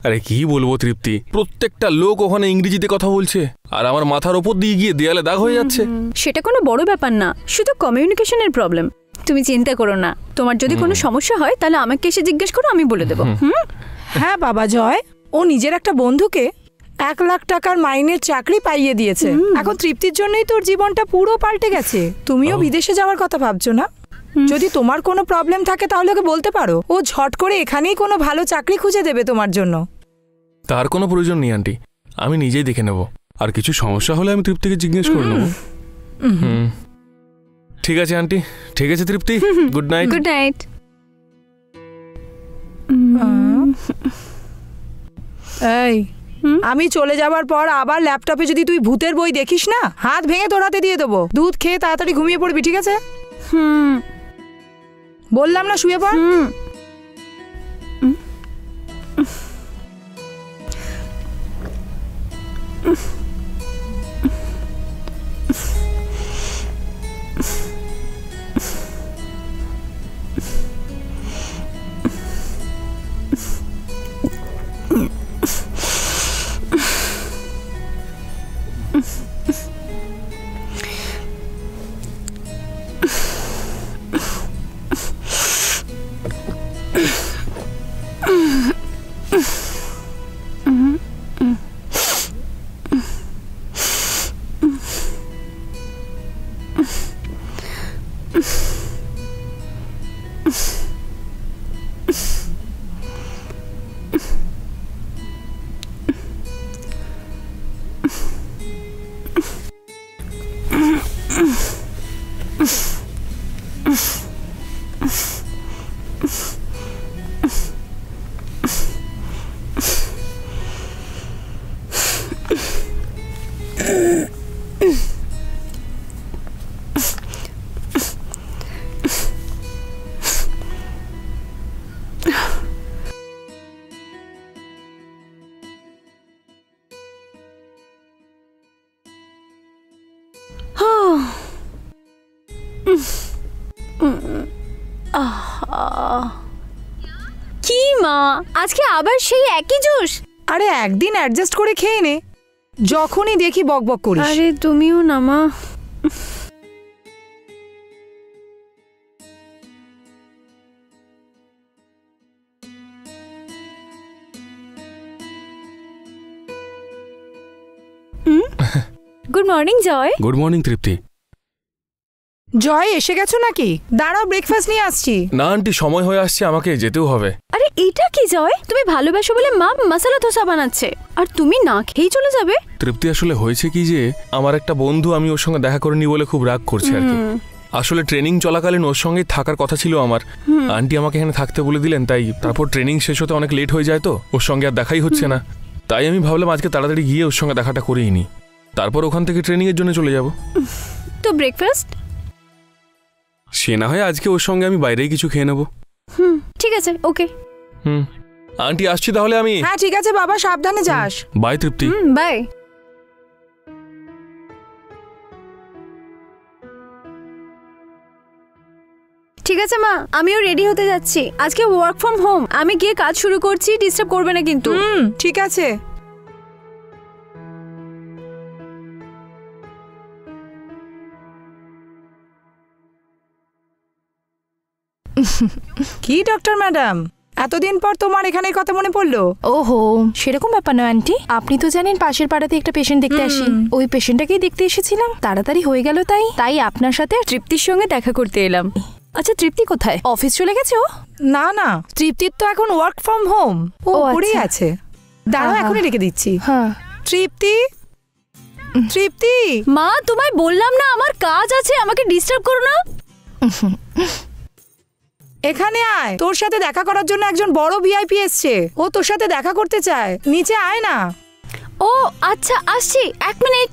আরে কি বলবো তৃপ্তি, প্রত্যেকটা লোক ওখানে ইংরেজিতে কথা বলছে আর আমার মাথার ওপর দিয়ে গিয়ে দেয়ালে দাগ হয়ে যাচ্ছে। সেটা কোনো বড় ব্যাপার না, শুধু কমিউনিকেশনের প্রবলেম। তুমি চিন্তা করো না, তোমার যদি কোনো সমস্যা হয় তাহলে আমাকে এসে জিজ্ঞেস করো, আমি বলে দেবো। হ্যাঁ বাবা জয়, ও নিজের একটা বন্ধুকে 1 লাখ টাকার মাইনের চাকরি পাইয়ে দিয়েছে। এখন তৃপ্তির জন্যই তোর জীবনটা পুরো পাল্টে গেছে। তুমিও বিদেশে যাওয়ার কথা ভাবছো না? যদি তোমার কোনো প্রবলেম থাকে তাহলে ওকে বলতে পারো, ও ঝট করে এখানেই কোনো ভালো চাকরি খুঁজে দেবে তোমার জন্য। তার কোনো প্রয়োজন নেই আন্টি, আমি নিজেই দেখে নেব। আর কিছু সমস্যা হলে আমি তৃপ্তিকে জিজ্ঞেস করে নেব। ঠিক আছে আন্টি, ঠিক আছে তৃপ্তি, গুড নাইট। Good night. এই, আমি চলে যাবার পর আবার ল্যাপটপে যদি তুই ভূতের বই দেখিস না, হাত ভেঙে তোর হাতে দিয়ে দেবো। দুধ খেয়ে তাড়াতাড়ি ঘুমিয়ে পড়বি, ঠিক আছে? বললাম না শুয়ে পড়। কি মা, আজকে আবার সেই একই জুস? আরে একদিন অ্যাডজাস্ট করে খেয়ে নে, যখনই দেখি বকবক করিস। আরে তুমিও না মা। গুড মর্নিং জয়। গুড মর্নিং তৃপ্তি। জয় এসে গেছো নাকি? দাঁড়াও, ব্রেকফাস্ট নিয়ে আসছি। না আন্টি, সময় হয়ে আসছে, আমাকে যেতেও হবে। আরে এটা কি জয়, তুমি ভালোবাসো বলে মা মশলা ধোসা বানাচ্ছে আর তুমি না খেয়েই চলে যাবে? তৃপ্তি আসলে হয়েছে কি যে আমার একটা বন্ধু, আমি ওর সঙ্গে দেখা করিনি বলে খুব রাগ করছে আর কি। আসলে ট্রেনিং চলাকালীন ওর সঙ্গেই থাকার কথা ছিল আমার। আন্টি আমাকে এখানে থাকতে বলে দিলেন, তাই তারপর ট্রেনিং শেষ হতে অনেক লেট হয়ে যায়, তো ওর সঙ্গে আর দেখাই হচ্ছে না। তাই আমি ভাবলাম আজকে তাড়াতাড়ি গিয়ে ওর সঙ্গে দেখাটা করেই নি, তারপর ওখান থেকে ট্রেনিং এর জন্য চলে যাব। তো ব্রেকফাস্ট? সে না হয় আজকে ওর সঙ্গে আমি বাইরেই কিছু খেয়ে নেব। ঠিক আছে, ওকে। আন্টি আসছি তাহলে আমি। হ্যাঁ ঠিক আছে বাবা, সাবধানে যাস। বাই তৃপ্তি। বাই। ঠিক আছে মা, আমিও রেডি হতে যাচ্ছি। আজকে ওয়ার্ক ফ্রম হোম, আমি গিয়ে কাজ শুরু করছি, ডিস্টার্ব করবে না কিন্তু। ঠিক আছে। কি ডক্টর ম্যাডাম, এতদিন পর তোমার এখানে কথা মনে পড়লো? ওহো, সেরকম ব্যাপার না আন্টি, আপনি তো জানেন পাশের পাড়াতে একটা পেশেন্ট দেখতে আসি, ওই পেশেন্টটাকেই দেখতে এসেছিলাম, তাড়াতাড়ি হয়ে গেল, তাই আপনার সাথে তৃপ্তির সঙ্গে দেখা করতে এলাম। আচ্ছা তৃপ্তি কোথায়? অফিস চলে গেছে ও? না না, তৃপ্তির তো এখন ওয়ার্ক ফ্রম হোম, ও পড়েই আছে। দাঁড়াও, এখনই রেখে দিচ্ছি। হ্যাঁ। তৃপ্তি, তৃপ্তি। মা তোমায় বললাম না আমার কাজ আছে, আমাকে ডিস্টার্ব করো না। এখানে আয়, তোর সাথে দেখা করার জন্য একজন বড় ভিআইপি এসছে, ও তোর সাথে দেখা করতে চায়, নিচে আয় না। ও আচ্ছা, আসছি, 1 minute.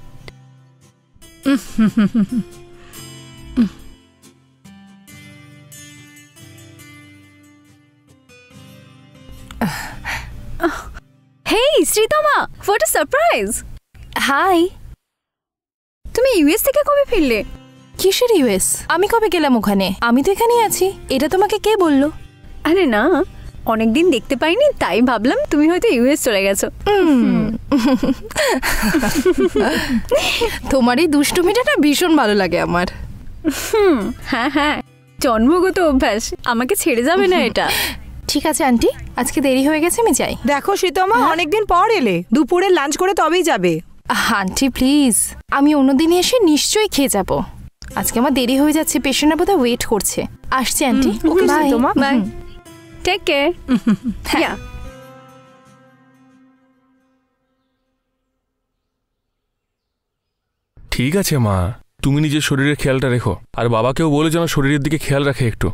Hey Sreetama, what a surprise. Hi. তুমি ইউএস থেকে কবে ফিরলে? কিসের ইউএস? আমি কবে গেলাম ওখানে? আমি তো এখানেই আছি। এটা তোমাকে কে বললো? আরে না, অনেকদিন দেখতে পাইনি, তাই ভাবলাম তুমি হয়তো ইউএস চলে গেছো। তোমার এই দুষ্টুমিটা না ভীষণ ভালো লাগে আমার। হ্যাঁ হ্যাঁ, জন্মগত অভ্যাস, আমাকে ছেড়ে যাবে না এটা। ঠিক আছে আন্টি, আজকে দেরি হয়ে গেছে, আমি যাই। দেখো শীতমা, অনেকদিন পর এলে, দুপুরে লাঞ্চ করে তবেই যাবে। আন্টি প্লিজ, আমি অন্যদিনে এসে নিশ্চয়ই খেয়ে যাব। আজকে আমার দেরি হয়ে যাচ্ছে, পেশেন্টরা বোধহয় ওয়েট করছে। আসছি aunty. Okay bye. Shitma, bye, take care. হ্যাঁ, ঠিক আছে মা, তুমি নিজের শরীরের খেয়ালটা রেখো, আর বাবাকেও বলে যেন শরীরের দিকে খেয়াল রাখে একটু।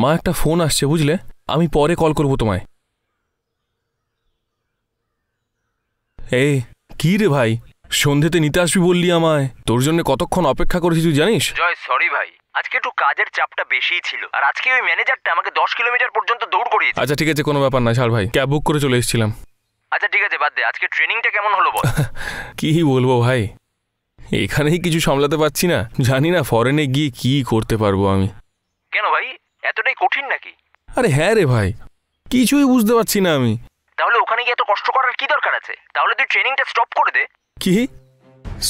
মা, একটা ফোন আসছে বুঝলে, আমি পরে কল করব তোমায়। এই কি রে ভাই, সন্ধেতে নিতে আসবি বললি আমায়, তোর জন্য কতক্ষণ অপেক্ষা করেছি তুই জানিস? জয় সরি ভাই, আজকে একটু কাজের চাপটা বেশিই ছিল, আর আজকে ওই ম্যানেজারটা আমাকে 10 কিলোমিটার পর্যন্ত দৌড় করিয়েছে। আচ্ছা ঠিক আছে, কোনো ব্যাপার না, ছাড় ভাই, ক্যাব বুক করে চলে এসেছিলাম। আচ্ছা ঠিক আছে, বাদ দে, আজকে ট্রেনিংটা কেমন হলো বল। কি বলবো ভাই, এখানেই কিছু সামলাতে পারছি না, জানি না ফরেনে গিয়ে কি করতে পারবো আমি। কেন ভাই, এতটাই কঠিন নাকি? আরে হ্যাঁ রে ভাই, কিছুই বুঝতে পারছি না আমি। তাহলে ওখানে গিয়ে এত কষ্ট করার কি দরকার আছে? তাহলে তুই ট্রেনিংটা স্টপ করে দে। কি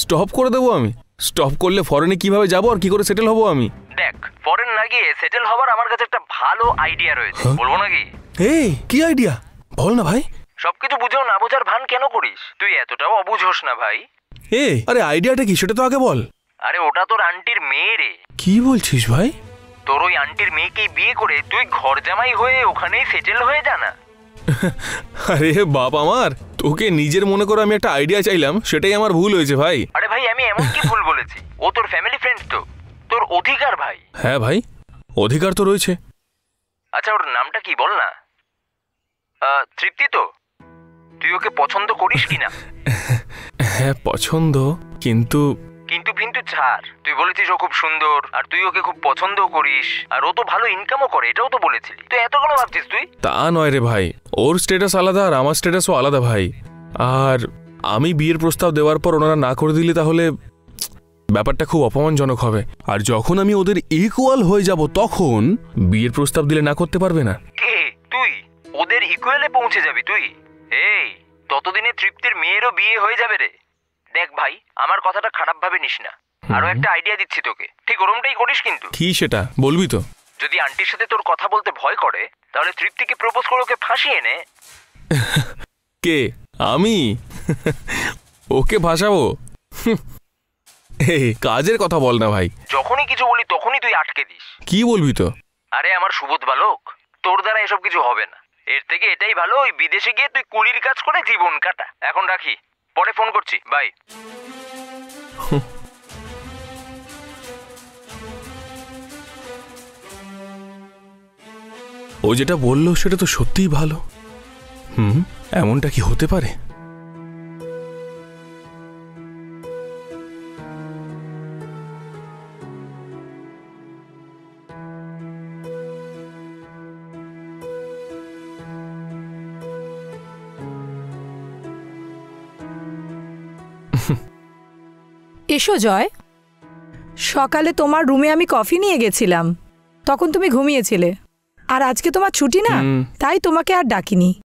স্টপ করে দেবো আমি? স্টপ করলে ফরেনে কিভাবে যাবো আর কি করে সেটেল হবো আমি? দেখ, ফরেন না গিয়ে সেটেল হবার আমার কাছে একটা ভালো আইডিয়া রয়েছে, বলবো নাকি? এই কি আইডিয়া, বল না ভাই। সবকিছু বুঝেও না বোঝার ভান কেন করিস? তুই এতটাও অবুঝোস না ভাই। আরে আইডিয়াটা কি সেটা তো আগে বল। আরে ওটা তোর আন্টির মেয়ে রে। কি বলছিস ভাই? তোর ওই আন্টির মেয়েকেই বিয়ে করে তুই ঘর জামাই হয়ে ওখানেই সেটেল হয়ে জানা। আরে বাপ আমার, তোকে নিজের মনে করে আমি একটা আইডিয়া চাইলাম, সেটাই আমার ভুল হয়েছে ভাই। আরে ভাই, আমি এমন কি ভুল বলেছি? ও তোর ফ্যামিলি ফ্রেন্ড তো, তোর অধিকার ভাই। হ্যাঁ ভাই, অধিকার তো রয়েছে। আচ্ছা ওর নামটা কি বল না? তৃপ্তি তো? তুই ওকে পছন্দ করিস কিনা? হ্যাঁ পছন্দ, কিন্তু কিন্তু কিন্তু ছাড়, তুই বলেছিস ও খুব সুন্দর, আর তুই ওকে খুব পছন্দও করিস, আর ও তো ভালো ইনকামও করে, এটাও তো বলেছিলি। তুই এত কেন ভাবছিস তুই? তা নয় রে ভাই, ওর স্ট্যাটাস আলাদা আর আমার স্ট্যাটাসও আলাদা ভাই। আর আমি বিয়ের প্রস্তাব দেওয়ার পর ওনারা না করে দিলে তাহলে ব্যাপারটা খুব অপমানজনক হবে, আর যখন আমি ওদের ইকুয়াল হয়ে যাব তখন বিয়ের প্রস্তাব দিলে না করতে পারবে না। কে তুই? ওদের ইকুয়ালে পৌঁছে যাবি তুই? এই ততদিনে তৃপ্তির মেয়েরও বিয়ে হয়ে যাবে রে। দেখ ভাই, আমার কথাটা খারাপ ভাবে নিস না, আরো একটা আইডিয়া দিচ্ছি তোকে, ঠিক ওরমটাই করিস কিন্তু। কি সেটা বলবি তো? যদি আন্টির সাথে তোর কথা বলতে ভয় করে, তাহলে তৃপ্তিকে প্রপোজ করে ওকে ফাঁসিয়ে নে। কে? আমি? ওকে ভাসাবো? এই কাজের কথা বল না ভাই। যখনই কিছু বলি তখনই তুই আটকে দিস। কি বলবি তো? আরে আমার সুবোধ বালক, তোর দ্বারা এসব কিছু হবে না। এর থেকে এটাই ভালো ওই বিদেশে গিয়ে তুই কুলির কাজ করে জীবন কাটা। এখন রাখি, পরে ফোন করছি, বাই। ও যেটা বললো সেটা তো সত্যিই ভালো। এমনটা কি হতে পারে? এসো জয়, সকালে তোমার রুমে আমি কফি নিয়ে গেছিলাম, তখন তুমি ঘুমিয়েছিলে, আর আজকে তোমার ছুটি না, তাই তোমাকে আর ডাকিনি।